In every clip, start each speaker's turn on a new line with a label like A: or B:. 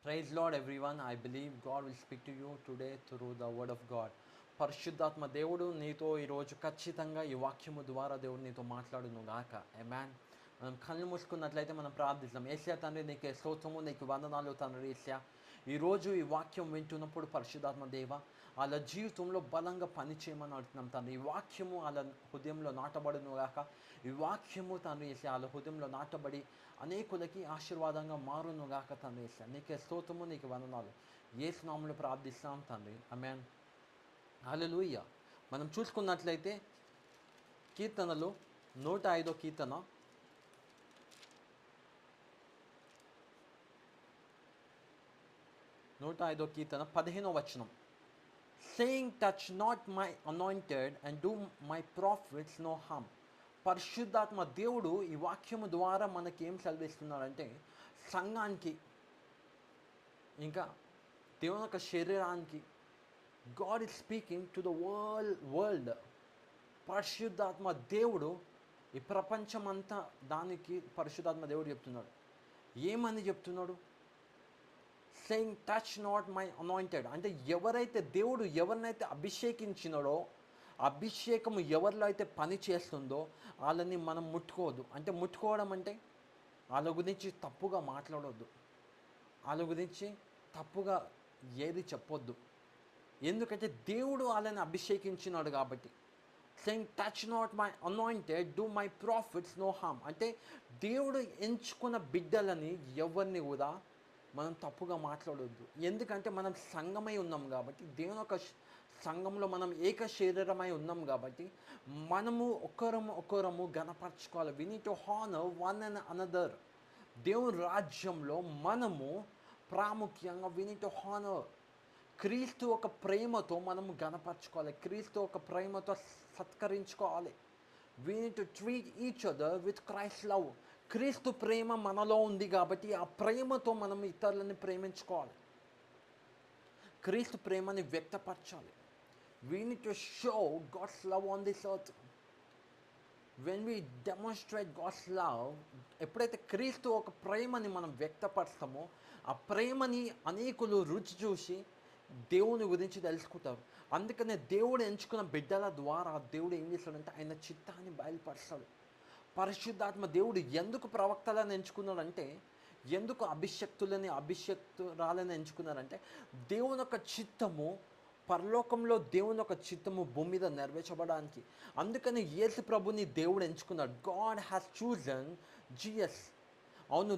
A: Praise Lord, everyone. I believe God will speak to you today through the word of God. పరిశుద్ధాత్మ దేవుడు నీతో ఈరోజు ఖచ్చితంగా ఈ వాక్యము ద్వారా దేవుడు నీతో మాట్లాడును గాక. ఆమేన్. మనం కళ్ళు మూసుకున్నట్లయితే మనం ప్రార్థిస్తాం. యేసయ్య తండ్రి, నీకే స్తోత్రము, నీకు వందనాలు తండ్రి. యేసయ్య ఈరోజు ఈ వాక్యం వింటున్నప్పుడు పరిశుద్ధాత్మ దేవ వాళ్ళ జీవితంలో బలంగా పనిచేయమని అడుగుతున్నాం తండ్రి. ఈ వాక్యము వాళ్ళ హృదయంలో నాటబడును గాక. ఈ వాక్యము తండ్రి యేసయ్య వాళ్ళ హృదయంలో నాటబడి అనేకులకి ఆశీర్వాదంగా మారును గాక తండ్రి. యేసయ్య నీకే స్తోత్రము, నీకు వందనాలు. యేసు నామములో ప్రార్థిస్తాం తండ్రి. ఆమేన్. హల్లెలూయా. మనం చూసుకున్నట్లయితే కీర్తనలు 105 కీర్తన 105 కీర్తన 15వ వచనం. Saying touch not my anointed and do my prophets no harm. పరిశుద్ధాత్మ దేవుడు ఈ వాక్యము ద్వారా మనకి ఏం సెలవిస్తున్నాడంటే, సంఘానికి ఇంకా దేవుని యొక్క శరీరానికి God is speaking to the world. పరిశుద్ధాత్మ దేవుడు ఈ ప్రపంచమంతా దానికి పరిశుద్ధాత్మ దేవుడు చెప్తున్నాడు. ఏమని చెప్తున్నాడు? Saying touch not my anointed అంటే ఎవరినైతే అభిషేకించినాడో, అభిషేకము ఎవరిలో అయితే పని చేస్తుందో వాళ్ళని మనం ముట్టుకోవద్దు. అంటే ముట్టుకోవడం అంటే వాళ్ళ గురించి తప్పుగా మాట్లాడవద్దు, వాళ్ళ గురించి తప్పుగా ఏది చెప్పొద్దు. ఎందుకంటే దేవుడు వాళ్ళని అభిషేకించినాడు కాబట్టి. Saying touch not my anointed do my prophets no harm అంటే దేవుడు ఎంచుకున్న బిడ్డలని ఎవరిని కూడా మనం తప్పుగా మాట్లాడొద్దు. ఎందుకంటే మనం సంఘమై ఉన్నాం కాబట్టి, దేవుని యొక్క సంఘంలో మనం ఏక శరీరమై ఉన్నాం కాబట్టి మనము ఒకరము గణపరచుకోవాలి. We need to honour one and another. దేవుని రాజ్యంలో మనము ప్రాముఖ్యంగా వి నీడ్ టు హానర్. క్రీస్తు ఒక ప్రేమతో మనము గణపరచుకోవాలి, క్రీస్తు ఒక ప్రేమతో సత్కరించుకోవాలి. We need to treat each other with Christ love. క్రీస్తు ప్రేమ మనలో ఉంది కాబట్టి ఆ ప్రేమతో మనం ఇతరులని ప్రేమించుకోవాలి, క్రీస్తు ప్రేమని వ్యక్తపరచాలి. We need to show God's love on this earth. When we demonstrate God's love, ఎప్పుడైతే క్రీస్తు ఒక ప్రేమని మనం వ్యక్తపరుస్తామో ఆ ప్రేమని అనేకులు రుచి చూసి దేవుని గురించి తెలుసుకుంటారు. అందుకనే దేవుడు ఎంచుకున్న బిడ్డల ద్వారా దేవుడు ఏం చేస్తాడంటే ఆయన చిత్తాన్ని బయలుపరుస్తాడు. పరిశుద్ధాత్మ దేవుడు ఎందుకు ప్రవక్తలను ఎంచుకున్నాడంటే, ఎందుకు అభిషక్తురాలని ఎంచుకున్నారంటే, దేవుని యొక్క చిత్తము పరలోకంలో దేవుని యొక్క చిత్తము భూమి మీద నెరవేర్చబడడానికి. అందుకని యేసు ప్రభుని దేవుడు ఎంచుకున్నాడు. God has chosen Jesus. అవును,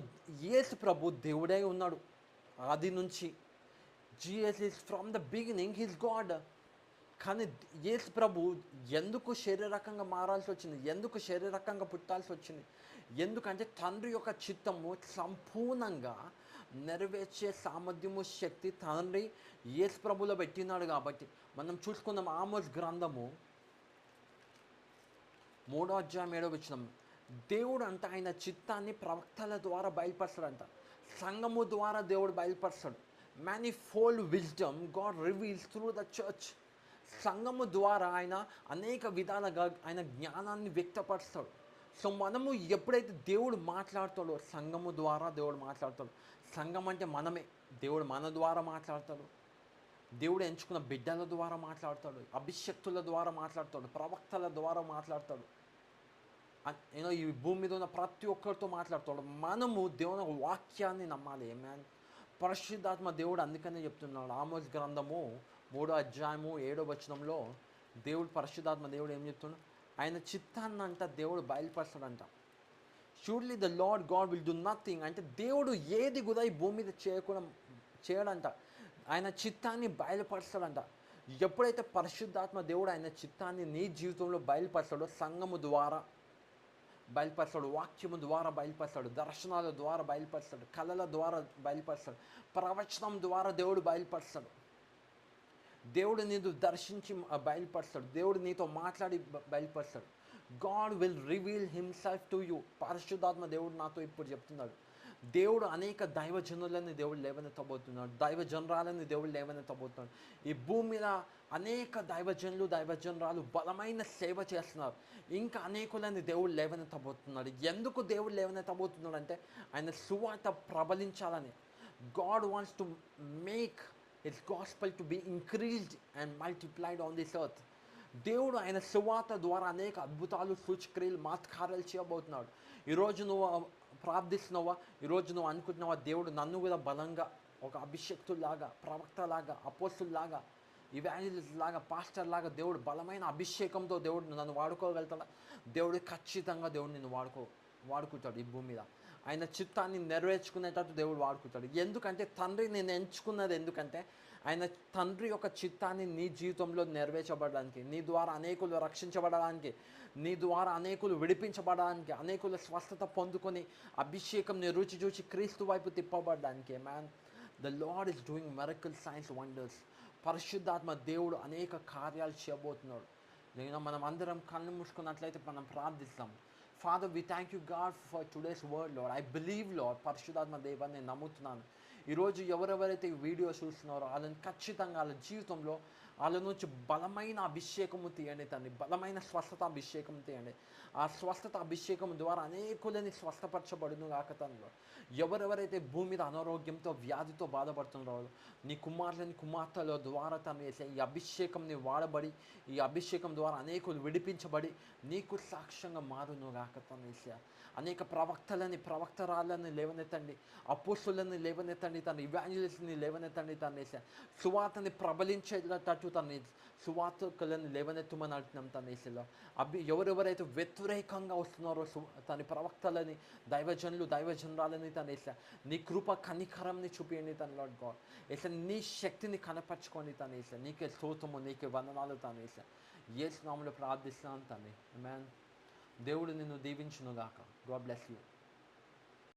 A: యేసు ప్రభు దేవుడై ఉన్నాడు ఆది నుంచి. Jesus is from the beginning, he's God. కానీ యేసు ప్రభు ఎందుకు శరీరకంగా మారాల్సి వచ్చింది, ఎందుకు శరీరకంగా పుట్టాల్సి వచ్చింది? ఎందుకంటే తండ్రి యొక్క చిత్తము సంపూర్ణంగా నెరవేర్చే సామర్థ్యము, శక్తి తండ్రి యేసు ప్రభులో పెట్టినాడు. కాబట్టి మనం చూసుకుందాం ఆమోస్ గ్రంథము 3వ అధ్యాయం 7వ వచనం. దేవుడు అంట ఆయన చిత్తాన్ని ప్రవక్తల ద్వారా బయలుపరచాడంట, సంఘము ద్వారా దేవుడు బయలుపరచాడు. manifold wisdom God reveals through the church. సంఘము ద్వారా ఆయన అనేక విధాలుగా ఆయన జ్ఞానాన్ని వ్యక్తపరుస్తాడు. సో మనము ఎప్పుడైతే దేవుడు మాట్లాడతాడో సంఘము ద్వారా దేవుడు మాట్లాడతాడు. సంఘం అంటే మనమే. దేవుడు మన ద్వారా మాట్లాడతాడు, దేవుడు ఎంచుకున్న బిడ్డల ద్వారా మాట్లాడతాడు, అభిషక్తుల ద్వారా మాట్లాడతాడు, ప్రవక్తల ద్వారా మాట్లాడతాడు. ఈ భూమి మీద ఉన్న ప్రతి ఒక్కరితో మాట్లాడతాడు. మనము దేవుని వాక్యాన్ని నమ్మాలి. మ్యాన్, పరిశుద్ధాత్మ దేవుడు అందుకనే చెప్తున్నాడు. ఆమోస్ గ్రంథము 3వ అధ్యాయము 7వ వచనంలో దేవుడు, పరిశుద్ధాత్మ దేవుడు ఏం చెప్తున్నాడు? ఆయన చిత్తాన్ని అంట దేవుడు బయలుపరచాడంట. Surely the Lord God will do nothing అంటే దేవుడు ఏది కూడా ఈ భూమి మీద చేయడంట. ఆయన చిత్తాన్ని బయలుపరచాడంట. ఎప్పుడైతే పరిశుద్ధాత్మ దేవుడు ఆయన చిత్తాన్ని నీ జీవితంలో బయలుపరచాడో, సంఘము ద్వారా బయలుపరచాడు, వాక్యము ద్వారా బయలుపరచాడు, దర్శనాల ద్వారా బయలుపరచాడు, కళల ద్వారా బయలుపరచాడు, ప్రవచనం ద్వారా దేవుడు బయలుపరచాడు. దేవుడు నీకు దర్శించి బయలుపరచాడు, దేవుడు నీతో మాట్లాడి బయలుపరచాడు. God will reveal himself to you. పరిశుద్ధాత్మ దేవుడు నాతో ఇప్పుడు చెప్తున్నాడు. దేవుడు అనేక దైవజనులని దేవుడు లేవనెత్తబోతున్నాడు, దైవజనరాలని దేవుడు లేవనెత్తబోతున్నాడు. ఈ భూమి మీద అనేక దైవజనురాలు బలమైన సేవ చేస్తున్నారు. ఇంకా అనేకులని దేవుడు లేవనెత్తబోతున్నాడు. ఎందుకు దేవుడు లేవనెత్తబోతున్నాడు అంటే ఆయన సువార్త ప్రబలించాలని. God wants to make His gospel to be increased and multiplied on this earth. దేవుడు ఆయన సువార్త ద్వారా అనేక అద్భుతాలు సూచక్రియలు మాత్కారాలు చేయబోతున్నాడు. ఈరోజు నువ్వు ప్రార్థిస్తున్నావా? ఈరోజు నువ్వు అనుకుంటున్నావా దేవుడు నన్ను కూడా బలంగా ఒక అభిషేక్తుల్లాగా, ప్రవక్తలాగా, అపోస్తుల్లాగా, ఇవాంజలిస్ట్ లాగా, పాస్టర్ లాగా దేవుడు బలమైన అభిషేకంతో దేవుడు నన్ను వాడుకోగలుగుతాడా? దేవుడు ఖచ్చితంగా దేవుడు నిన్ను వాడుకుంటాడు ఈ భూమి మీద. ఆయన చిత్తాన్ని నెరవేర్చుకునేటట్టు దేవుడు వాడుకుంటాడు. ఎందుకంటే తండ్రి నేను ఎంచుకున్నది ఎందుకంటే ఆయన తండ్రి యొక్క చిత్తాన్ని నీ జీవితంలో నెరవేర్చబడడానికి, నీ ద్వారా అనేకులు రక్షించబడడానికి, నీ ద్వారా అనేకులు విడిపించబడడానికి, అనేకులు స్వస్థత పొందుకొని అభిషేకంని రుచి చూచి క్రీస్తు వైపు తిప్పబడడానికి. Man, the Lord is doing miracle signs wonders. పరిశుద్ధాత్మ దేవుడు అనేక కార్యాలు చేయబోతున్నాడు. మనం అందరం కళ్ళు మూసుకున్నట్లయితే మనం ప్రార్థిస్తాం. Father, we thank you, God, for today's word, Lord. I believe, Lord, పరిశుద్ధాత్మ దేవా నేను నమ్ముతున్నాను. ఈరోజు ఎవరెవరైతే ఈ వీడియో చూస్తున్నారో వాళ్ళని ఖచ్చితంగా వాళ్ళ జీవితంలో వాళ్ళ నుంచి బలమైన అభిషేకము తీయండి తండ్రి, బలమైన స్వస్థత అభిషేకం తీయండి. ఆ స్వస్థత అభిషేకం ద్వారా అనేకులని స్వస్థపరచబడును గాక తండ్రి. ఎవరెవరైతే భూమి మీద అనారోగ్యంతో వ్యాధితో బాధపడుతున్నారో నీ కుమారులని కుమార్తెల ద్వారా తండ్రి ఈ అభిషేకంని వాడబడి, ఈ అభిషేకం ద్వారా అనేకులు విడిపించబడి నీకు సాక్ష్యంగా మారును గాక తండ్రి. అనేక ప్రవక్తరాలని లేవనెత్తండి, అపోస్తులని లేవనెత్తండి తండ్రి, ఇవాంజలిస్ట్ని లేవనెత్తండి తండ్రి. సువార్తని ప్రబలించేటట్టు తండ్రి సువార్తకులని లేవనెత్తమని అంటున్నాం తండ్రి. ఎవరెవరైతే వ్యతిరేకంగా వస్తున్నారో తన ప్రవక్తలని, దైవజనురాలని తండ్రి నీ కృప కనికరంని చూపించండి తండ్రి. లార్డ్ గాడ్ ఏసా నీ శక్తిని కనపరచుకోండి తండ్రి. నీకే స్తోత్రము, నీకే వందనాలు తండ్రి. యేసు నామములో ప్రార్థిస్తున్నాను తండ్రి. ఆమేన్. దేవుడు నిన్ను దీవించును గాక. God bless you.